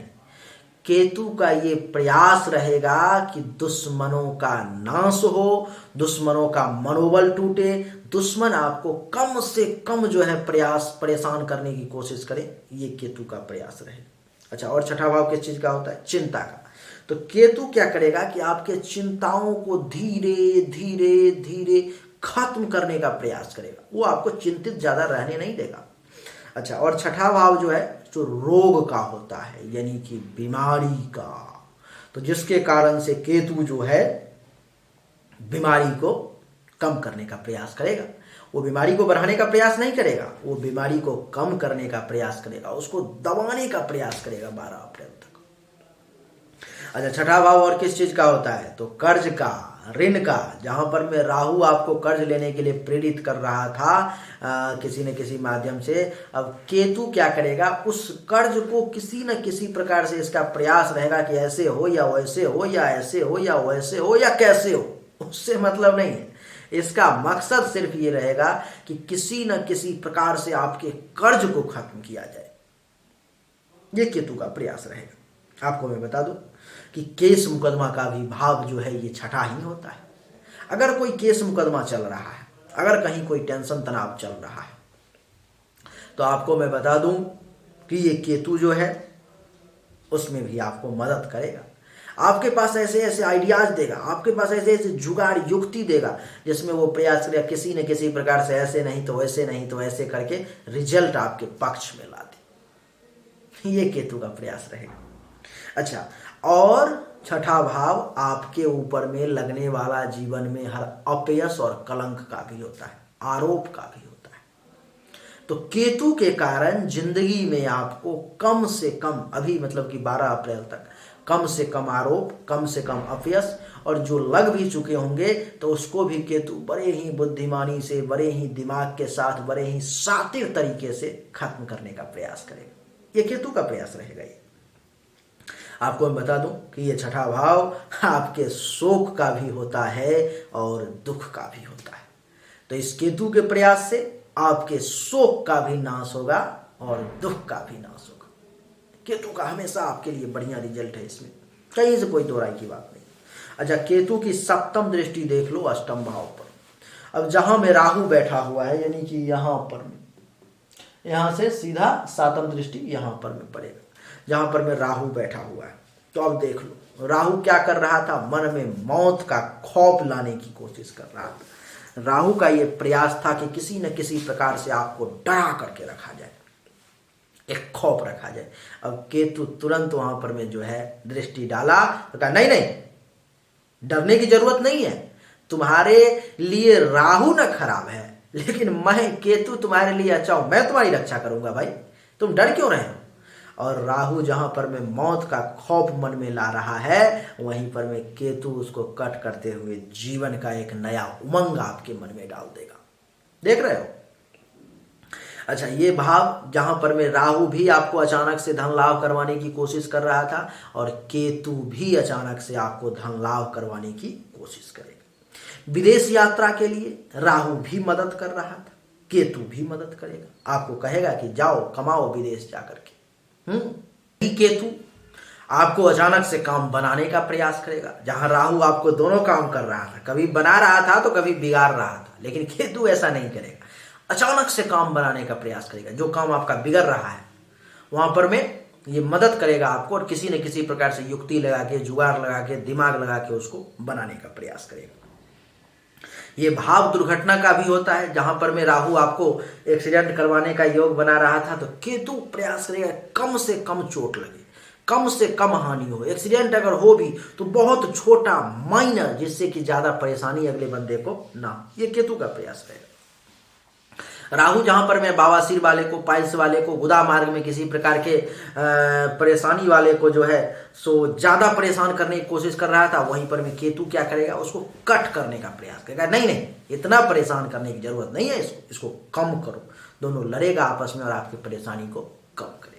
केतु का ये प्रयास रहेगा कि दुश्मनों का नाश हो, दुश्मनों का मनोबल टूटे, दुश्मन आपको कम से कम जो है परेशान करने की कोशिश करे, ये केतु का प्रयास रहेगा। अच्छा, और छठा भाव किस चीज का होता है? चिंता का। तो केतु क्या करेगा कि आपके चिंताओं को धीरे धीरे धीरे खत्म करने का प्रयास करेगा, वो आपको चिंतित ज्यादा रहने नहीं देगा। अच्छा, और छठा भाव जो है जो रोग का होता है, यानी कि बीमारी का। तो जिसके कारण से केतु जो है बीमारी को कम करने का प्रयास करेगा, वो बीमारी को बढ़ाने का प्रयास नहीं करेगा, वो बीमारी को कम करने का प्रयास करेगा, उसको दबाने का प्रयास करेगा 12 अप्रैल तक। अच्छा, छठा भाव और किस चीज का होता है? तो कर्ज का, ऋण का। जहां पर में राहु आपको कर्ज लेने के लिए प्रेरित कर रहा था किसी न किसी माध्यम से, अब केतु क्या करेगा? उस कर्ज को किसी न किसी प्रकार से, इसका प्रयास रहेगा कि ऐसे हो या वैसे हो, या ऐसे हो या वैसे हो, या कैसे हो, उससे मतलब नहीं है। इसका मकसद सिर्फ ये रहेगा कि किसी न किसी प्रकार से आपके कर्ज को खत्म किया जाए, ये केतु का प्रयास रहेगा। आपको मैं बता दूं कि केस मुकदमा का भी भाव जो है ये छठा ही होता है। अगर कोई केस मुकदमा चल रहा है, अगर कहीं कोई टेंशन तनाव चल रहा है, तो आपको मैं बता दूं कि ये केतु जो है उसमें भी आपको मदद करेगा। आपके पास ऐसे ऐसे आइडियाज देगा, आपके पास ऐसे ऐसे जुगाड़ युक्ति देगा, जिसमें वो प्रयास करेगा किसी न किसी प्रकार से, ऐसे नहीं तो वैसे, नहीं तो ऐसे करके रिजल्ट आपके पक्ष में ला दे। ये केतु का प्रयास रहेगा। अच्छा, और छठा भाव आपके ऊपर में लगने वाला जीवन में हर अपयश और कलंक का भी होता है, आरोप का भी होता है। तो केतु के कारण जिंदगी में आपको कम से कम, अभी मतलब कि 12 अप्रैल तक, कम से कम आरोप, कम से कम अपयश, और जो लग भी चुके होंगे तो उसको भी केतु बड़े ही बुद्धिमानी से, बड़े ही दिमाग के साथ, बड़े ही शातिर तरीके से खत्म करने का प्रयास करेगा। ये केतु का प्रयास रहेगा। ये आपको मैं बता दूं कि ये छठा भाव आपके शोक का भी होता है और दुख का भी होता है। तो इस केतु के प्रयास से आपके शोक का भी नाश होगा और दुख का भी नाश होगा। केतु का हमेशा आपके लिए बढ़िया रिजल्ट है, इसमें कहीं से कोई दो राय की बात नहीं। अच्छा, केतु की सप्तम दृष्टि देख लो अष्टम भाव पर। अब जहां में राहु बैठा हुआ है, यानी कि यहां पर, यहां से सीधा सातम दृष्टि यहां पर में पड़ेगा, जहां पर में राहु बैठा हुआ है। तो अब देख लो राहु क्या कर रहा था? मन में मौत का खौफ लाने की कोशिश कर रहा था। राहु का यह प्रयास था कि किसी न किसी प्रकार से आपको डरा करके रखा जाए, एक खौफ रखा जाए। अब केतु तुरंत वहां पर में जो है दृष्टि डाला, तो कहा नहीं नहीं, डरने की जरूरत नहीं है, तुम्हारे लिए राहु न खराब है, लेकिन मैं केतु तुम्हारे लिए अच्छा हूं, मैं तुम्हारी रक्षा करूंगा भाई, तुम डर क्यों रहे हो? और राहु जहां पर में मौत का खौफ मन में ला रहा है, वहीं पर में केतु उसको कट करते हुए जीवन का एक नया उमंग आपके मन में डाल देगा। देख रहे हो? अच्छा, ये भाव जहां पर में राहु भी आपको अचानक से धन लाभ करवाने की कोशिश कर रहा था, और केतु भी अचानक से आपको धन लाभ करवाने की कोशिश करेगा। विदेश यात्रा के लिए राहु भी मदद कर रहा था, केतु भी मदद करेगा, आपको कहेगा कि जाओ कमाओ विदेश जाकर के। केतु आपको अचानक से काम बनाने का प्रयास करेगा, जहां राहु आपको दोनों काम कर रहा था, कभी बना रहा था तो कभी बिगाड़ रहा था, लेकिन केतु ऐसा नहीं करेगा, अचानक से काम बनाने का प्रयास करेगा। जो काम आपका बिगड़ रहा है वहां पर में ये मदद करेगा आपको, और किसी न किसी प्रकार से युक्ति लगा के, जुगाड़ लगा के, दिमाग लगा के उसको बनाने का प्रयास करेगा। ये भाव दुर्घटना का भी होता है, जहां पर में राहु आपको एक्सीडेंट करवाने का योग बना रहा था, तो केतु प्रयास करेगा कम से कम चोट लगे, कम से कम हानि हो, एक्सीडेंट अगर हो भी तो बहुत छोटा माइनर, जिससे कि ज्यादा परेशानी अगले बंदे को ना हो। ये केतु का प्रयास रहेगा। राहु जहां पर मैं बवासीर वाले को, पाइल्स वाले को, गुदा मार्ग में किसी प्रकार के परेशानी वाले को जो है सो ज्यादा परेशान करने की कोशिश कर रहा था, वहीं पर मैं केतु क्या करेगा, उसको कट करने का प्रयास करेगा। नहीं नहीं, इतना परेशान करने की जरूरत नहीं है, इसको कम करो। दोनों लड़ेगा आपस में और आपकी परेशानी को कम करेगा।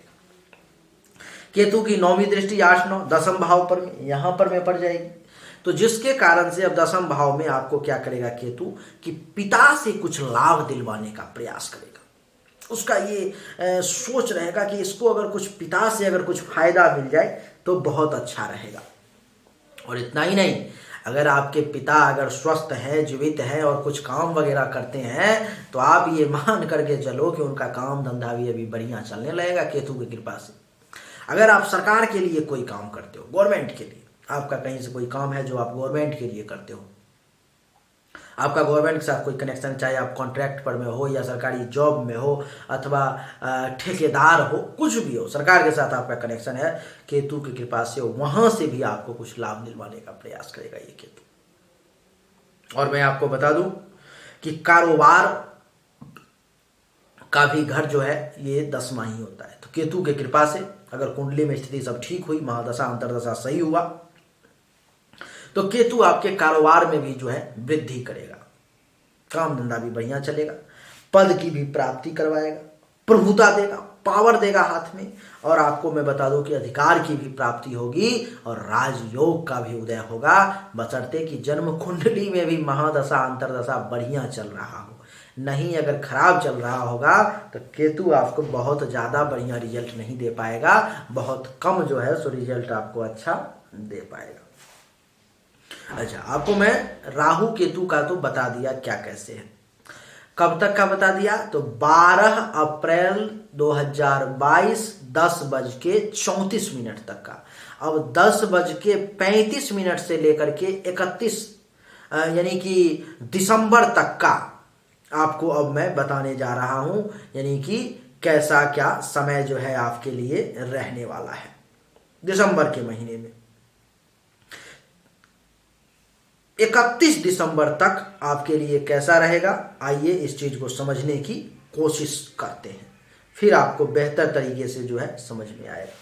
केतु की 9वीं दृष्टि 8, 9 दसम भाव पर में, यहां पर में पड़ जाएगी, तो जिसके कारण से अब दसम भाव में आपको क्या करेगा केतु, कि पिता से कुछ लाभ दिलवाने का प्रयास करेगा। उसका ये सोच रहेगा कि इसको अगर कुछ पिता से अगर कुछ फायदा मिल जाए तो बहुत अच्छा रहेगा। और इतना ही नहीं, अगर आपके पिता अगर स्वस्थ है, जीवित है और कुछ काम वगैरह करते हैं, तो आप ये मान करके चलो कि उनका काम धंधा भी अभी बढ़िया चलने लगेगा केतु की कृपा से। अगर आप सरकार के लिए कोई काम करते हो, गवर्नमेंट के लिए, आपका कहीं से कोई काम है जो आप गवर्नमेंट के लिए करते हो, आपका गवर्नमेंट के साथ कोई कनेक्शन, चाहे आप कॉन्ट्रैक्ट पर में हो या सरकारी जॉब में हो अथवा ठेकेदार हो, कुछ भी हो, सरकार के साथ आपका कनेक्शन है, केतु की कृपा से वहां से भी आपको कुछ लाभ दिलवाने का प्रयास करेगा ये केतु। और मैं आपको बता दूं कि कारोबार का भी घर जो है ये 10वां ही होता है। तो केतु की कृपा से अगर कुंडली में स्थिति सब ठीक हुई, महादशा अंतरदशा सही हुआ, तो केतु आपके कारोबार में भी जो है वृद्धि करेगा, काम धंधा भी बढ़िया चलेगा, पद की भी प्राप्ति करवाएगा, प्रभुता देगा, पावर देगा हाथ में, और आपको मैं बता दूं कि अधिकार की भी प्राप्ति होगी और राजयोग का भी उदय होगा, बशर्ते कि जन्म कुंडली में भी महादशा अंतरदशा बढ़िया चल रहा हो। नहीं अगर खराब चल रहा होगा तो केतु आपको बहुत ज्यादा बढ़िया रिजल्ट नहीं दे पाएगा, बहुत कम जो है सो रिजल्ट आपको अच्छा दे पाएगा। अच्छा, आपको मैं राहु केतु का तो बता दिया क्या कैसे है, कब तक का बता दिया, तो 12 अप्रैल 2022 10:34 तक का। अब 10:35 से लेकर के 31 यानी कि दिसंबर तक का आपको अब मैं बताने जा रहा हूं, यानी कि कैसा क्या समय जो है आपके लिए रहने वाला है दिसंबर के महीने में। 31 दिसंबर तक आपके लिए कैसा रहेगा, आइए इस चीज को समझने की कोशिश करते हैं, फिर आपको बेहतर तरीके से जो है समझ में आएगा।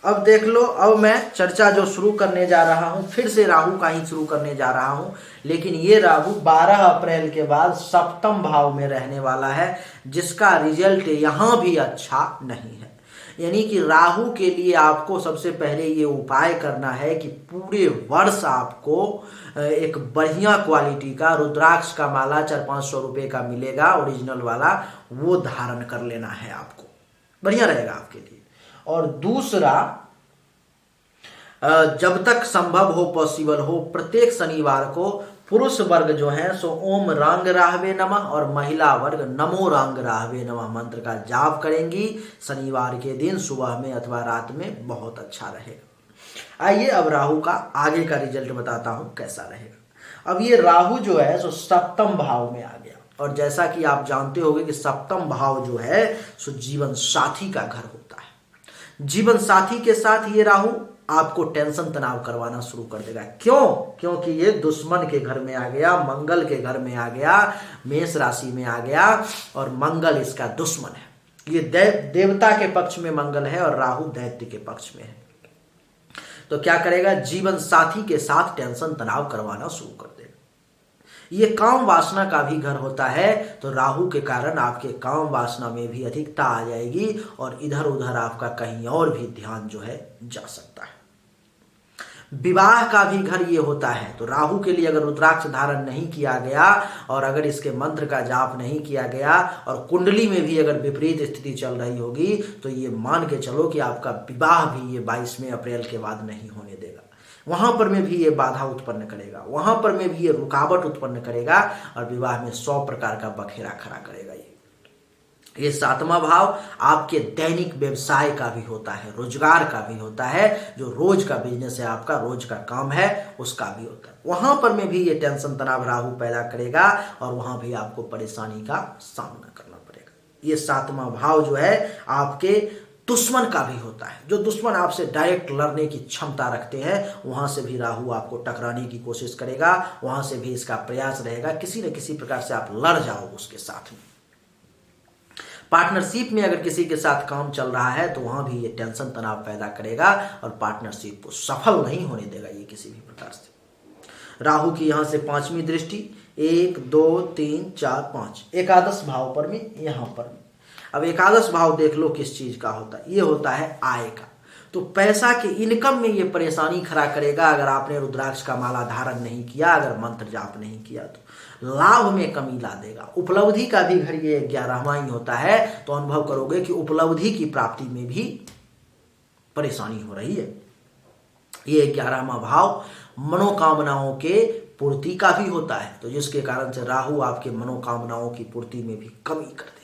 अब देख लो, अब मैं चर्चा जो शुरू करने जा रहा हूं, फिर से राहु का ही शुरू करने जा रहा हूं, लेकिन ये राहु 12 अप्रैल के बाद सप्तम भाव में रहने वाला है, जिसका रिजल्ट यहां भी अच्छा नहीं है। यानी कि राहु के लिए आपको सबसे पहले ये उपाय करना है कि पूरे वर्ष आपको एक बढ़िया क्वालिटी का रुद्राक्ष का माला 400-500 रुपए का मिलेगा ओरिजिनल वाला, वो धारण कर लेना है आपको, बढ़िया रहेगा आपके लिए। और दूसरा, जब तक संभव हो, पॉसिबल हो, प्रत्येक शनिवार को पुरुष वर्ग जो है सो ओम रांग राहवे नमः और महिला वर्ग नमो रांग राहवे नमः मंत्र का जाप करेंगी शनिवार के दिन सुबह में अथवा रात में, बहुत अच्छा रहेगा। आइए अब राहु का आगे का रिजल्ट बताता हूं कैसा रहेगा। अब ये राहु जो है सो सप्तम भाव में आ गया, और जैसा कि आप जानते होंगे कि सप्तम भाव जो है सो जीवन साथी का घर होता है। जीवन साथी के साथ ये राहु आपको टेंशन तनाव करवाना शुरू कर देगा। क्यों? क्योंकि ये दुश्मन के घर में आ गया, मंगल के घर में आ गया, मेष राशि में आ गया, और मंगल इसका दुश्मन है। ये देवता के पक्ष में मंगल है और राहु दैत्य के पक्ष में है। तो क्या करेगा, जीवन साथी के साथ टेंशन तनाव करवाना शुरू कर देगा। ये काम वासना का भी घर होता है, तो राहु के कारण आपके काम वासना में भी अधिकता आ जाएगी और इधर उधर आपका कहीं और भी ध्यान जो है जा सकता है। विवाह का भी घर ये होता है, तो राहु के लिए अगर रुद्राक्ष धारण नहीं किया गया और अगर इसके मंत्र का जाप नहीं किया गया और कुंडली में भी अगर विपरीत स्थिति चल रही होगी, तो ये मान के चलो कि आपका विवाह भी ये 22वें अप्रैल के बाद नहीं होने देगा। वहां पर में भी ये बाधा उत्पन्न करेगा, वहां पर में भी ये रुकावट उत्पन्न करेगा और विवाह में 100 प्रकार का बखेरा खड़ा करेगा। ये 7वां भाव आपके दैनिक व्यवसाय का भी होता है, रोजगार का भी होता है, जो रोज का बिजनेस है आपका, रोज का काम है, उसका भी होता है। वहां पर में भी ये टेंशन तनाव राहु पैदा करेगा और वहां भी आपको परेशानी का सामना करना पड़ेगा। ये 7वां भाव जो है आपके दुश्मन का भी होता है। जो दुश्मन आपसे डायरेक्ट लड़ने की क्षमता रखते हैं वहां से भी राहु आपको टकराने की कोशिश करेगा, वहां से भी इसका प्रयास रहेगा किसी न किसी प्रकार से आप लड़ जाओ उसके साथ में। पार्टनरशिप में अगर किसी के साथ काम चल रहा है तो वहां भी ये टेंशन तनाव पैदा करेगा और पार्टनरशिप को सफल नहीं होने देगा ये किसी भी प्रकार से। राहु की यहां से 5वीं दृष्टि 1 2 3 4 5 एकादश भाव पर में, यहां पर में। अब एकादश भाव देख लो किस चीज का होता है, ये होता है आय का। तो पैसा के इनकम में ये परेशानी खड़ा करेगा अगर आपने रुद्राक्ष का माला धारण नहीं किया, अगर मंत्र जाप नहीं किया तो लाभ में कमी ला देगा। उपलब्धि का भी घर ये 11वां ही होता है, तो अनुभव करोगे कि उपलब्धि की प्राप्ति में भी परेशानी हो रही है। ये 11वां भाव मनोकामनाओं के पूर्ति का भी होता है, तो जिसके कारण से राहु आपके मनोकामनाओं की पूर्ति में भी कमी कर देगा।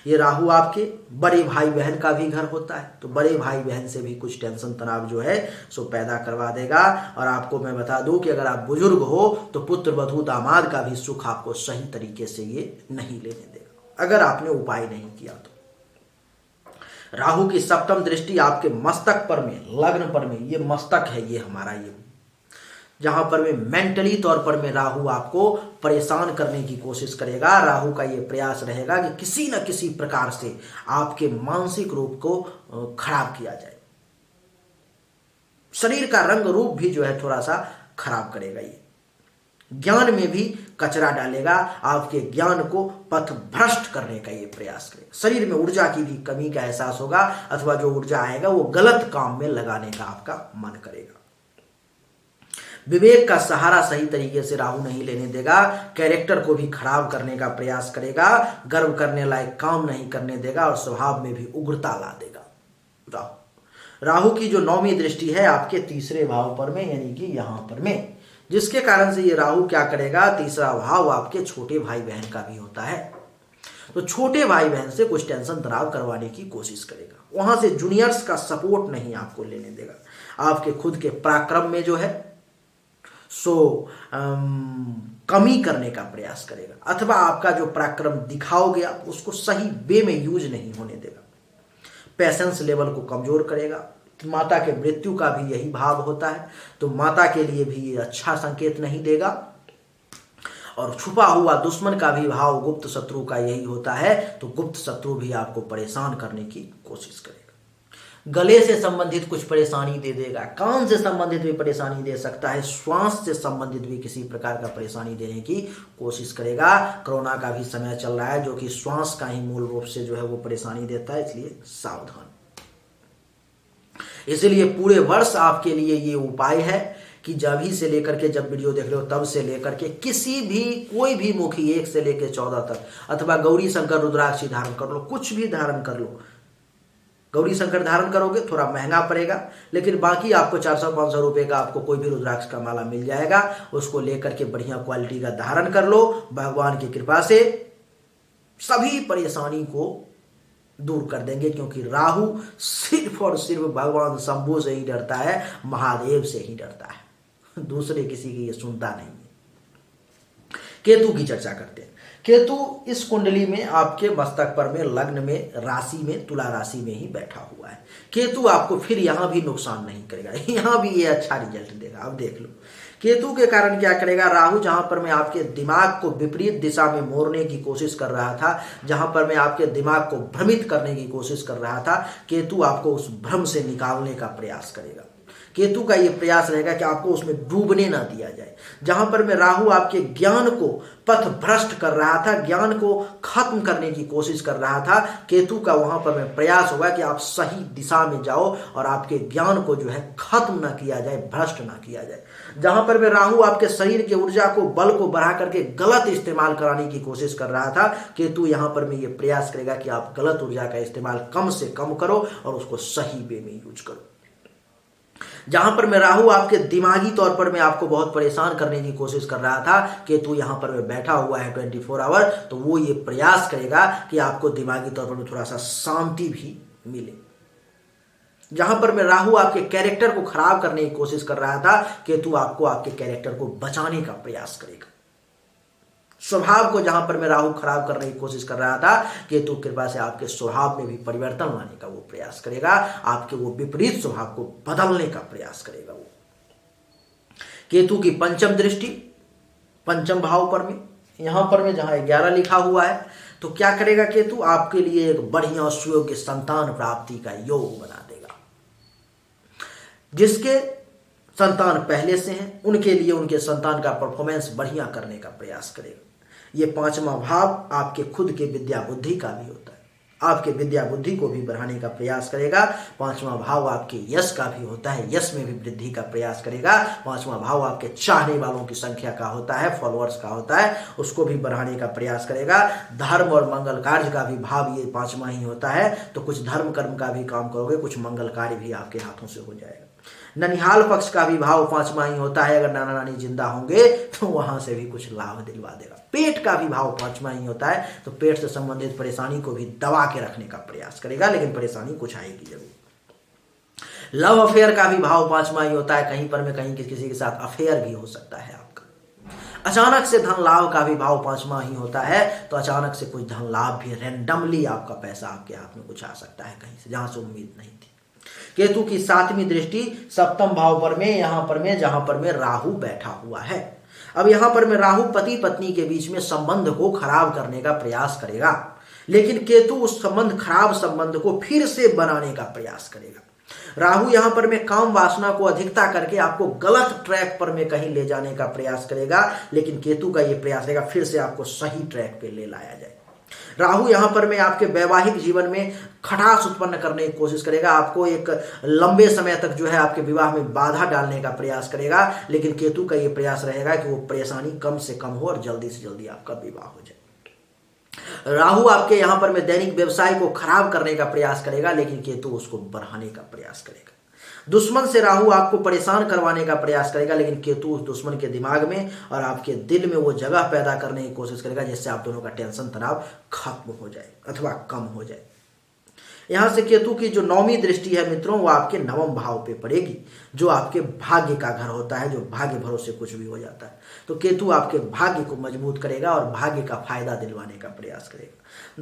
ये राहु आपके बड़े भाई बहन का भी घर होता है, तो बड़े भाई बहन से भी कुछ टेंशन तनाव जो है सो पैदा करवा देगा। और आपको मैं बता दूं कि अगर आप बुजुर्ग हो तो पुत्र वधू दामाद का भी सुख आपको सही तरीके से ये नहीं लेने देगा अगर आपने उपाय नहीं किया तो। राहु की 7वीं दृष्टि आपके मस्तक पर में, लग्न पर में, ये मस्तक है ये हमारा, ये जहां पर में मेंटली तौर पर में राहु आपको परेशान करने की कोशिश करेगा। राहु का ये प्रयास रहेगा कि किसी न किसी प्रकार से आपके मानसिक रूप को खराब किया जाए। शरीर का रंग रूप भी जो है थोड़ा सा खराब करेगा ये। ज्ञान में भी कचरा डालेगा, आपके ज्ञान को पथ भ्रष्ट करने का ये प्रयास करेगा। शरीर में ऊर्जा की भी कमी का एहसास होगा, अथवा जो ऊर्जा आएगा वो गलत काम में लगाने का आपका मन करेगा। विवेक का सहारा सही तरीके से राहु नहीं लेने देगा, कैरेक्टर को भी खराब करने का प्रयास करेगा, गर्व करने लायक काम नहीं करने देगा और स्वभाव में भी उग्रता ला देगा। राहु की जो 9वीं दृष्टि है आपके 3रे भाव पर में, यानी कि यहां पर में, जिसके कारण से ये राहु क्या करेगा, 3रा भाव आपके छोटे भाई बहन का भी होता है, तो छोटे भाई बहन से कुछ टेंशन तनाव करवाने की कोशिश करेगा। वहां से जूनियर्स का सपोर्ट नहीं आपको लेने देगा। आपके खुद के पराक्रम में जो है सो कमी करने का प्रयास करेगा, अथवा आपका जो पराक्रम दिखाओगे आप उसको सही वे में यूज नहीं होने देगा। पेशेंस लेवल को कमजोर करेगा। माता के मृत्यु का भी यही भाव होता है, तो माता के लिए भी ये अच्छा संकेत नहीं देगा। और छुपा हुआ दुश्मन का भी भाव गुप्त शत्रु का यही होता है, तो गुप्त शत्रु भी आपको परेशान करने की कोशिश करेगा। गले से संबंधित कुछ परेशानी दे देगा, कान से संबंधित भी परेशानी दे सकता है, श्वास से संबंधित भी किसी प्रकार का परेशानी देने की कोशिश करेगा। कोरोना का भी समय चल रहा है जो कि श्वास का ही मूल रूप से जो है वो परेशानी देता है, इसलिए सावधान। इसलिए पूरे वर्ष आपके लिए ये उपाय है कि जब ही से लेकर के, जब वीडियो देख रहे हो तब से लेकर के किसी भी कोई भी मुखी 1 से लेकर 14 तक, अथवा गौरी शंकर रुद्राक्ष धारण कर लो, कुछ भी धारण कर लो। गौरी शंकर धारण करोगे थोड़ा महंगा पड़ेगा, लेकिन बाकी आपको 400-500 रुपए का आपको कोई भी रुद्राक्ष का माला मिल जाएगा। उसको लेकर के बढ़िया क्वालिटी का धारण कर लो। भगवान की कृपा से सभी परेशानी को दूर कर देंगे, क्योंकि राहु सिर्फ और सिर्फ भगवान शंभु से ही डरता है, महादेव से ही डरता है, दूसरे किसी की ये सुनता नहीं है। केतु की चर्चा करते हैं। केतु इस कुंडली में आपके मस्तक पर में, लग्न में, राशि में, तुला राशि में ही बैठा हुआ है। केतु आपको फिर यहां भी नुकसान नहीं करेगा, यहां भी ये अच्छा रिजल्ट देगा। अब देख लो केतु के कारण क्या करेगा। राहु जहां पर मैं आपके दिमाग को विपरीत दिशा में मोड़ने की कोशिश कर रहा था, जहां पर मैं आपके दिमाग को भ्रमित करने की कोशिश कर रहा था, केतु आपको उस भ्रम से निकालने का प्रयास करेगा। केतु का यह प्रयास रहेगा कि आपको उसमें डूबने ना दिया जाए। जहां पर मैं राहु आपके ज्ञान को पथ भ्रष्ट कर रहा था, ज्ञान को खत्म करने की कोशिश कर रहा था, केतु का वहां पर मैं प्रयास होगा कि आप सही दिशा में जाओ और आपके ज्ञान को जो है खत्म ना किया जाए, भ्रष्ट ना किया जाए। जहां पर मैं राहु आपके शरीर के ऊर्जा को, बल को बढ़ा करके गलत इस्तेमाल कराने की कोशिश कर रहा था, केतु यहां पर मैं ये प्रयास करेगा कि आप गलत ऊर्जा का इस्तेमाल कम से कम करो और उसको सही वे में यूज करो। जहां पर मैं राहु आपके दिमागी तौर पर मैं आपको बहुत परेशान करने की कोशिश कर रहा था, केतु यहां पर मैं बैठा हुआ है 24 आवर, तो वो ये प्रयास करेगा कि आपको दिमागी तौर पर थोड़ा सा शांति भी मिले। जहां पर मैं राहु आपके कैरेक्टर को खराब करने की कोशिश कर रहा था, केतु आपको आपके कैरेक्टर को बचाने का प्रयास करेगा। स्वभाव को जहां पर मैं राहु खराब करने की कोशिश कर रहा था, केतु कृपा से आपके स्वभाव में भी परिवर्तन लाने का वो प्रयास करेगा, आपके वो विपरीत स्वभाव को बदलने का प्रयास करेगा। वो केतु की पंचम दृष्टि पंचम भाव पर में, यहां पर में जहां 11 लिखा हुआ है, तो क्या करेगा केतु, आपके लिए एक बढ़िया सुयोग्य संतान प्राप्ति का योग बना देगा। जिसके संतान पहले से हैं उनके लिए उनके संतान का परफॉर्मेंस बढ़िया करने का प्रयास करेगा। ये पांचवा भाव आपके खुद के विद्या बुद्धि का भी होता है, आपके विद्या बुद्धि को भी बढ़ाने का प्रयास करेगा। पांचवा भाव आपके यश का भी होता है, यश में भी वृद्धि का प्रयास करेगा। पांचवा भाव आपके चाहने वालों की संख्या का होता है, फॉलोअर्स का होता है, उसको भी बढ़ाने का प्रयास करेगा। धर्म और मंगल कार्य का भी भाव ये पांचवा ही होता है, तो कुछ धर्म कर्म का भी काम करोगे, कुछ मंगल कार्य भी आपके हाथों से हो जाएगा। ननिहाल पक्ष का भी भाव पांचवा ही होता है, अगर नाना नानी जिंदा होंगे तो वहां से भी कुछ लाभ दिलवा देगा। पेट का भी भाव पांचवा ही होता है, तो पेट से संबंधित परेशानी को भी दबा के रखने का प्रयास करेगा, लेकिन परेशानी कुछ आएगी जरूर। लव अफेयर का भी भाव पांचवा ही होता है, कहीं पर में कहीं किसी के साथ अफेयर भी हो सकता है आपका। अचानक से धन लाभ का भी भाव पांचवा ही होता है, तो अचानक से कुछ धन लाभ भी, रैंडमली आपका पैसा आपके हाथ में कुछ आ सकता है कहीं से, जहां से उम्मीद नहीं थी। केतु की 7वीं दृष्टि सप्तम भाव पर में, यहां पर में जहां पर में राहु बैठा हुआ है। अब यहां पर में राहु पति पत्नी के बीच में संबंध को खराब करने का प्रयास करेगा, लेकिन केतु उस खराब संबंध को फिर से बनाने का प्रयास करेगा। राहु यहां पर में काम वासना को अधिकता करके आपको गलत ट्रैक पर में कहीं ले जाने का प्रयास करेगा, लेकिन केतु का यह प्रयास रहेगा फिर से आपको सही ट्रैक पे ले लाया जाए। राहु यहां पर में आपके वैवाहिक जीवन में खटास उत्पन्न करने की कोशिश करेगा, आपको एक लंबे समय तक जो है आपके विवाह में बाधा डालने का प्रयास करेगा, लेकिन केतु का यह प्रयास रहेगा कि वो परेशानी कम से कम हो और जल्दी से जल्दी आपका विवाह हो जाए। राहु आपके यहां पर में दैनिक व्यवसाय को खराब करने का प्रयास करेगा, लेकिन केतु उसको बढ़ाने का प्रयास करेगा। दुश्मन से राहु आपको परेशान करवाने का प्रयास करेगा, लेकिन केतु उस दुश्मन के दिमाग में और आपके दिल में वो जगह पैदा करने की कोशिश करेगा जिससे आप दोनों का टेंशन तनाव खत्म हो जाए अथवा कम हो जाए। यहां से केतु की जो 9वीं दृष्टि है मित्रों, वो आपके 9वें भाव पे पड़ेगी, जो आपके भाग्य का घर होता है, जो भाग्य भरोसे कुछ भी हो जाता है। तो केतु आपके भाग्य को मजबूत करेगा और भाग्य का फायदा दिलवाने का प्रयास करेगा,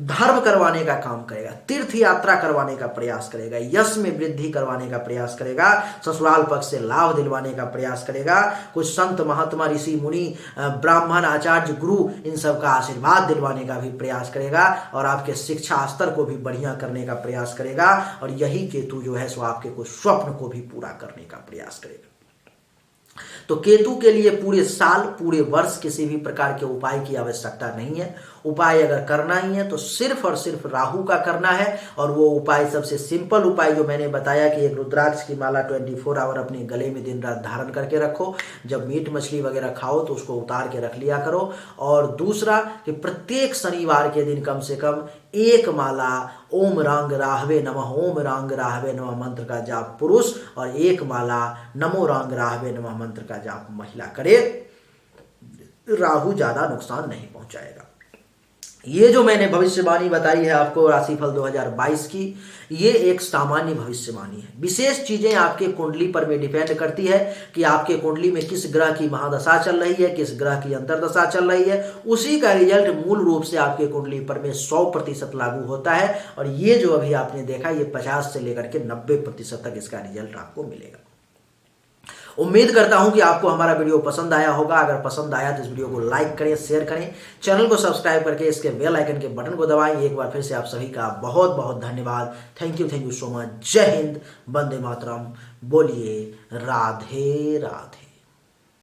धर्म करवाने का काम करेगा, तीर्थ यात्रा करवाने का प्रयास करेगा, यश में वृद्धि करवाने का प्रयास करेगा, ससुराल पक्ष से लाभ दिलवाने का प्रयास करेगा। कुछ संत महात्मा ऋषि मुनि ब्राह्मण आचार्य गुरु इन सब का आशीर्वाद दिलवाने का भी प्रयास करेगा और आपके शिक्षा स्तर को भी बढ़िया करने का प्रयास करेगा। और यही केतु जो है सो आपके कुछ स्वप्न को भी पूरा करने का प्रयास करेगा। तो केतु के लिए पूरे साल पूरे वर्ष किसी भी प्रकार के उपाय की आवश्यकता नहीं है। उपाय अगर करना ही है तो सिर्फ और सिर्फ राहु का करना है, और वो उपाय सबसे सिंपल उपाय जो मैंने बताया कि एक रुद्राक्ष की माला 24 आवर अपने गले में दिन रात धारण करके रखो, जब मीट मछली वगैरह खाओ तो उसको उतार के रख लिया करो। और दूसरा कि प्रत्येक शनिवार के दिन कम से कम एक माला ओम रांग राहवे नमः, ओम रांग राहवे नमः मंत्र का जाप पुरुष और एक माला नमो रांग राहवे नमः मंत्र का जाप महिला करे। राहु ज्यादा नुकसान नहीं पहुंचाएगा। ये जो मैंने भविष्यवाणी बताई है आपको राशिफल 2022 की, ये एक सामान्य भविष्यवाणी है। विशेष चीजें आपके कुंडली पर में डिपेंड करती है कि आपके कुंडली में किस ग्रह की महादशा चल रही है, किस ग्रह की अंतरदशा चल रही है। उसी का रिजल्ट मूल रूप से आपके कुंडली पर में 100% लागू होता है। और ये जो अभी आपने देखा, ये 50 से लेकर के 90% तक इसका रिजल्ट आपको मिलेगा। उम्मीद करता हूं कि आपको हमारा वीडियो पसंद आया होगा। अगर पसंद आया तो इस वीडियो को लाइक करें, शेयर करें, चैनल को सब्सक्राइब करके इसके बेल आइकन के बटन को दबाएं। एक बार फिर से आप सभी का बहुत बहुत धन्यवाद। Thank you so much. जय हिंद, वंदे मातरम। बोलिए राधे राधे।